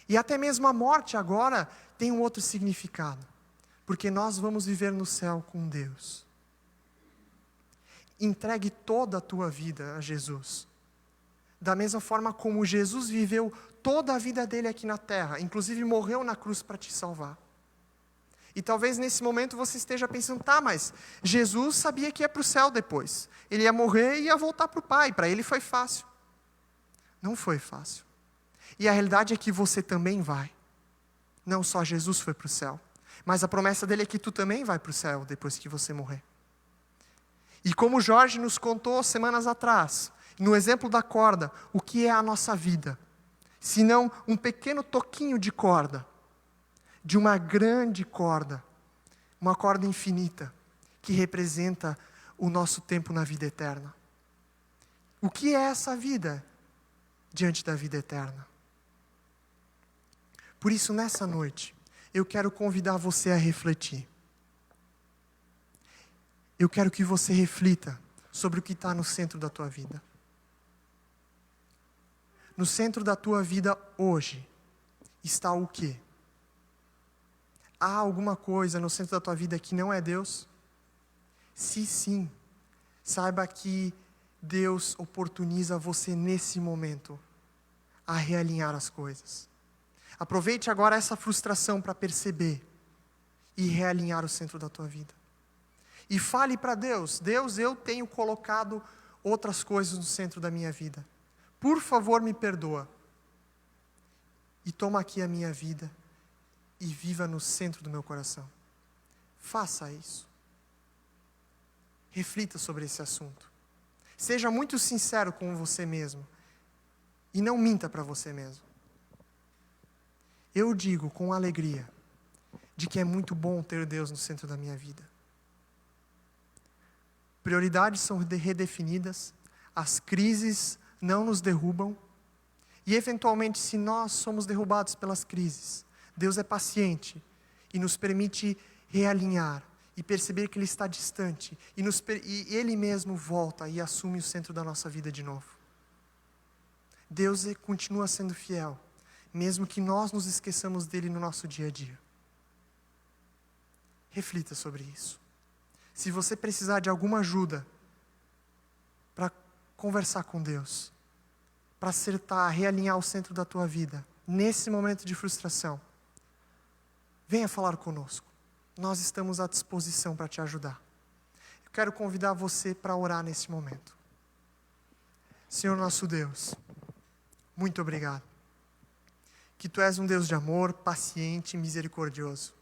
Speaker 4: E até mesmo a morte agora tem um outro significado, porque nós vamos viver no céu com Deus. Entregue toda a tua vida a Jesus. Da mesma forma como Jesus viveu toda a vida dele aqui na terra, inclusive morreu na cruz para te salvar. E talvez nesse momento você esteja pensando, tá, mas Jesus sabia que ia para o céu depois. Ele ia morrer e ia voltar para o Pai, para ele foi fácil. Não foi fácil. E a realidade é que você também vai. Não só Jesus foi para o céu, mas a promessa dele é que tu também vai para o céu depois que você morrer. E como o Jorge nos contou semanas atrás, no exemplo da corda, o que é a nossa vida? Senão um pequeno toquinho de corda, de uma grande corda, uma corda infinita, que representa o nosso tempo na vida eterna. O que é essa vida diante da vida eterna? Por isso, nessa noite, eu quero convidar você a refletir. Eu quero que você reflita sobre o que está no centro da tua vida. No centro da tua vida hoje está o quê? Há alguma coisa no centro da tua vida que não é Deus? Se sim, saiba que Deus oportuniza você nesse momento a realinhar as coisas. Aproveite agora essa frustração para perceber e realinhar o centro da tua vida. E fale para Deus, Deus, eu tenho colocado outras coisas no centro da minha vida. Por favor, me perdoa. E toma aqui a minha vida e viva no centro do meu coração. Faça isso. Reflita sobre esse assunto. Seja muito sincero com você mesmo. E não minta para você mesmo. Eu digo com alegria de que é muito bom ter Deus no centro da minha vida. Prioridades são redefinidas, as crises não nos derrubam, e eventualmente, se nós somos derrubados pelas crises, Deus é paciente e nos permite realinhar e perceber que Ele está distante, e Ele mesmo volta e assume o centro da nossa vida de novo. Deus continua sendo fiel, mesmo que nós nos esqueçamos dEle no nosso dia a dia. Reflita sobre isso. Se você precisar de alguma ajuda para conversar com Deus, para acertar, realinhar o centro da tua vida, nesse momento de frustração, venha falar conosco. Nós estamos à disposição para te ajudar. Eu quero convidar você para orar nesse momento. Senhor nosso Deus, muito obrigado. Que Tu és um Deus de amor, paciente e misericordioso.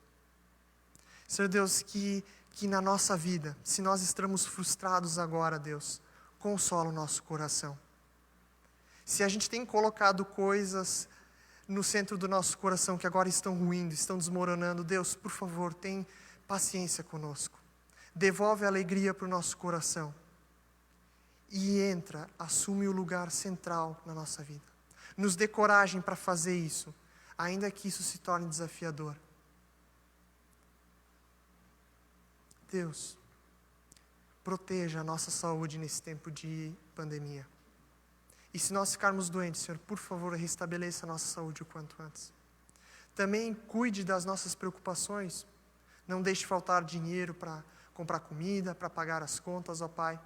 Speaker 4: Senhor Deus, que na nossa vida, se nós estamos frustrados agora, Deus, consola o nosso coração. Se a gente tem colocado coisas no centro do nosso coração que agora estão ruindo, estão desmoronando, Deus, por favor, tem paciência conosco. Devolve a alegria para o nosso coração. E assume o lugar central na nossa vida. Nos dê coragem para fazer isso, ainda que isso se torne desafiador. Deus, proteja a nossa saúde nesse tempo de pandemia. E se nós ficarmos doentes, Senhor, por favor, restabeleça a nossa saúde o quanto antes. Também cuide das nossas preocupações. Não deixe faltar dinheiro para comprar comida, para pagar as contas, ó Pai.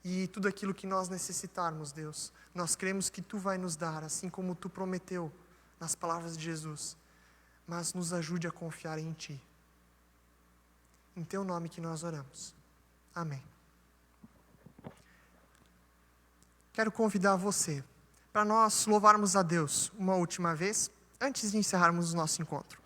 Speaker 4: E tudo aquilo que nós necessitarmos, Deus, nós cremos que Tu vai nos dar, assim como Tu prometeu nas palavras de Jesus. Mas nos ajude a confiar em Ti. Em Teu nome que nós oramos. Amém. Quero convidar você para nós louvarmos a Deus uma última vez, antes de encerrarmos o nosso encontro.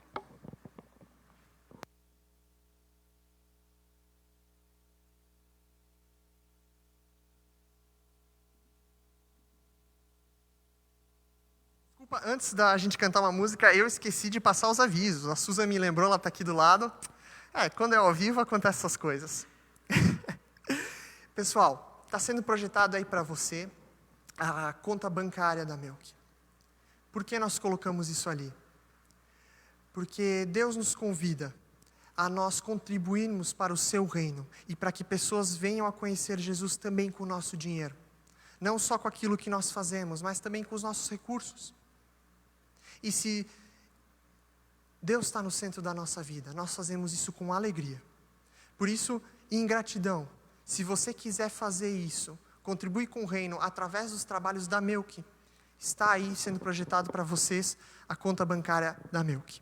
Speaker 4: Desculpa, antes da gente cantar uma música, eu esqueci de passar os avisos. A Susan me lembrou, ela está aqui do lado. Quando é ao vivo, acontecem essas coisas. Pessoal, está sendo projetado aí para você a conta bancária da Melk. Por que nós colocamos isso ali? Porque Deus nos convida a nós contribuirmos para o seu reino e para que pessoas venham a conhecer Jesus também com o nosso dinheiro. Não só com aquilo que nós fazemos, mas também com os nossos recursos. E se Deus está no centro da nossa vida, nós fazemos isso com alegria. Por isso, em gratidão, se você quiser fazer isso, contribuir com o reino através dos trabalhos da Melk, está aí sendo projetado para vocês a conta bancária da Melk.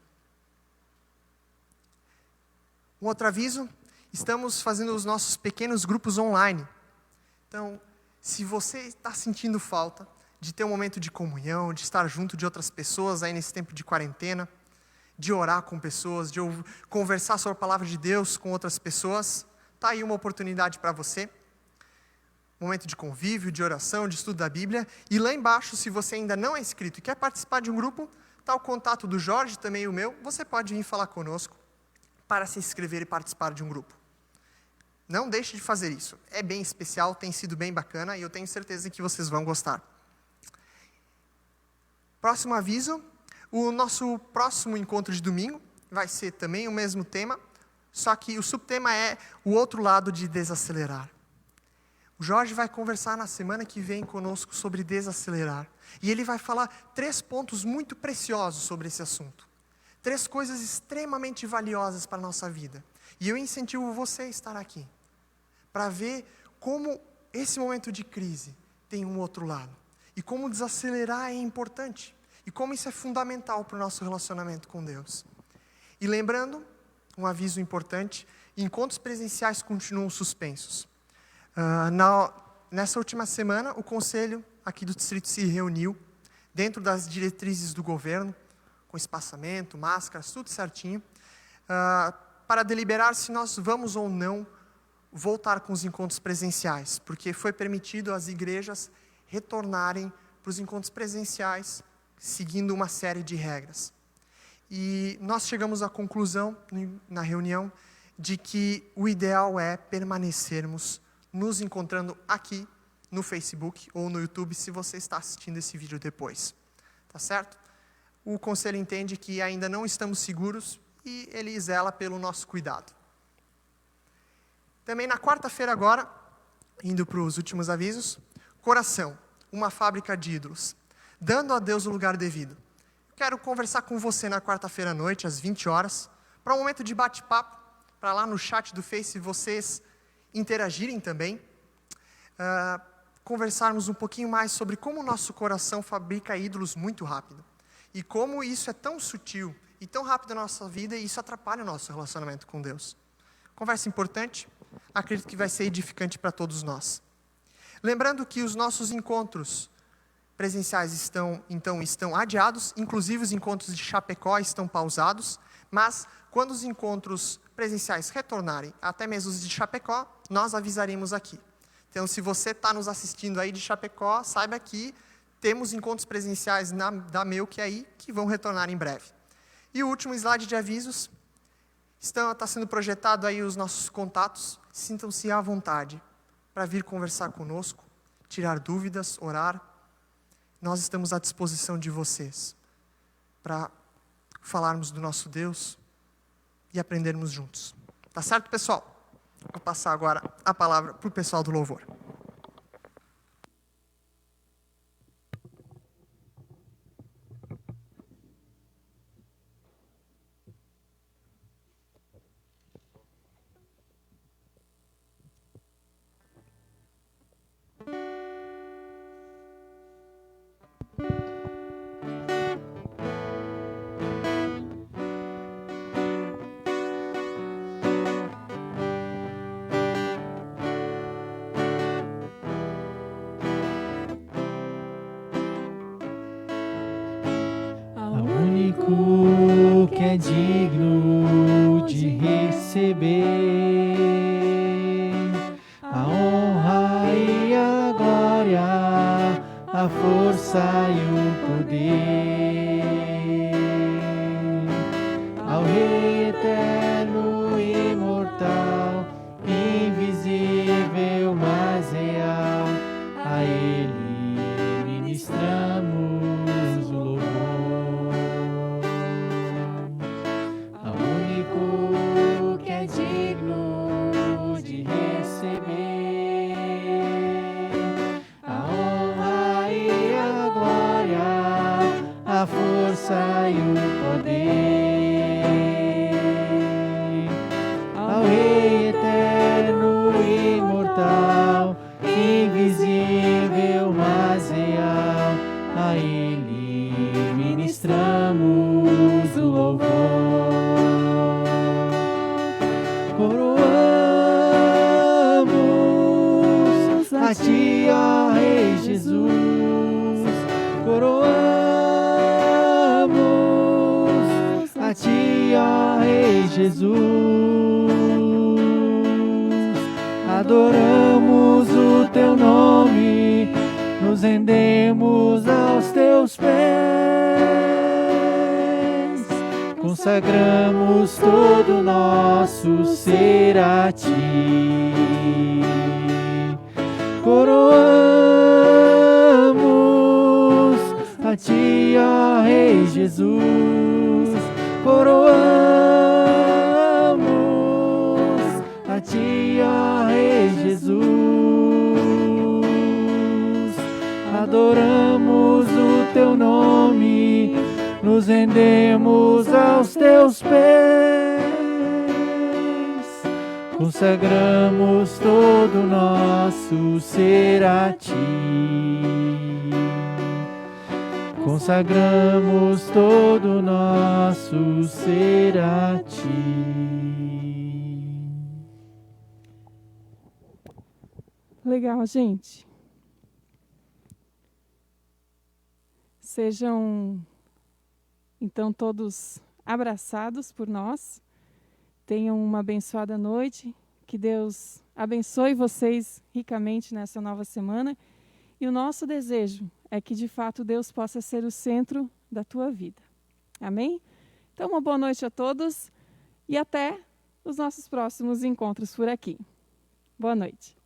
Speaker 4: Um outro aviso, estamos fazendo os nossos pequenos grupos online. Então, se você está sentindo falta de ter um momento de comunhão, de estar junto de outras pessoas aí nesse tempo de quarentena, de orar com pessoas, de conversar sobre a palavra de Deus com outras pessoas, está aí uma oportunidade para você. Momento de convívio, de oração, de estudo da Bíblia. E lá embaixo, se você ainda não é inscrito e quer participar de um grupo, está o contato do Jorge, também o meu. Você pode vir falar conosco para se inscrever e participar de um grupo. Não deixe de fazer isso. É bem especial, tem sido bem bacana e eu tenho certeza que vocês vão gostar. Próximo aviso, o nosso próximo encontro de domingo vai ser também o mesmo tema, só que o subtema é o outro lado de desacelerar. O Jorge vai conversar na semana que vem conosco sobre desacelerar. E ele vai falar 3 pontos muito preciosos sobre esse assunto. 3 coisas extremamente valiosas para a nossa vida. E eu incentivo você a estar aqui, para ver como esse momento de crise tem um outro lado. E como desacelerar é importante. E como isso é fundamental para o nosso relacionamento com Deus. E lembrando, um aviso importante, encontros presenciais continuam suspensos. Nessa última semana, o conselho aqui do distrito se reuniu, dentro das diretrizes do governo, com espaçamento, máscaras, tudo certinho, para deliberar se nós vamos ou não voltar com os encontros presenciais, porque foi permitido às igrejas retornarem para os encontros presenciais, seguindo uma série de regras. E nós chegamos à conclusão, na reunião, de que o ideal é permanecermos nos encontrando aqui no Facebook ou no YouTube, se você está assistindo esse vídeo depois. Tá certo? O conselho entende que ainda não estamos seguros e ele zela pelo nosso cuidado. Também na quarta-feira agora, indo para os últimos avisos, Coração, uma fábrica de ídolos, dando a Deus o lugar devido. Quero conversar com você na quarta-feira à noite, às 20 horas, para um momento de bate-papo, para lá no chat do Face vocês interagirem também, conversarmos um pouquinho mais sobre como o nosso coração fabrica ídolos muito rápido, e como isso é tão sutil e tão rápido na nossa vida, e isso atrapalha o nosso relacionamento com Deus. Conversa importante, acredito que vai ser edificante para todos nós. Lembrando que os nossos encontros presenciais estão adiados, inclusive os encontros de Chapecó estão pausados, mas quando os encontros presenciais retornarem, até mesmo os de Chapecó, nós avisaremos aqui. Então, se você está nos assistindo aí de Chapecó, saiba que temos encontros presenciais da Melk aí, que vão retornar em breve. E o último slide de avisos, está sendo projetado aí os nossos contatos, sintam-se à vontade para vir conversar conosco, tirar dúvidas, orar. Nós estamos à disposição de vocês para falarmos do nosso Deus e aprendermos juntos. Tá certo, pessoal? Vou passar agora a palavra para o pessoal do louvor.
Speaker 3: único que é digno de receber a honra e a glória, a força e o poder. Ao Rei eterno, imortal, invisível, mas real, a Ele ministramos o louvor. Ao único que é digno de receber a honra e a glória, a força e o poder. Ao Rei eterno, imortal, invisível, mas real, a Ele ministramos o louvor. Coroamos a Ti, ó Rei Jesus, coroamos a Ti, ó Rei Jesus. Adoramos o Teu nome, nos rendemos aos Teus pés, consagramos todo o nosso ser a Ti. Coroamos a Ti, ó Rei Jesus, coroamos a Ti, ó Rei Jesus. Adoramos o Teu nome, nos rendemos aos Teus pés, consagramos todo o nosso ser a Ti. Consagramos todo o nosso ser a Ti.
Speaker 2: Legal, gente. Sejam, então, todos abraçados por nós. Tenham uma abençoada noite. Que Deus abençoe vocês ricamente nessa nova semana. E o nosso desejo é que, de fato, Deus possa ser o centro da tua vida. Amém? Então, uma boa noite a todos e até os nossos próximos encontros por aqui. Boa noite.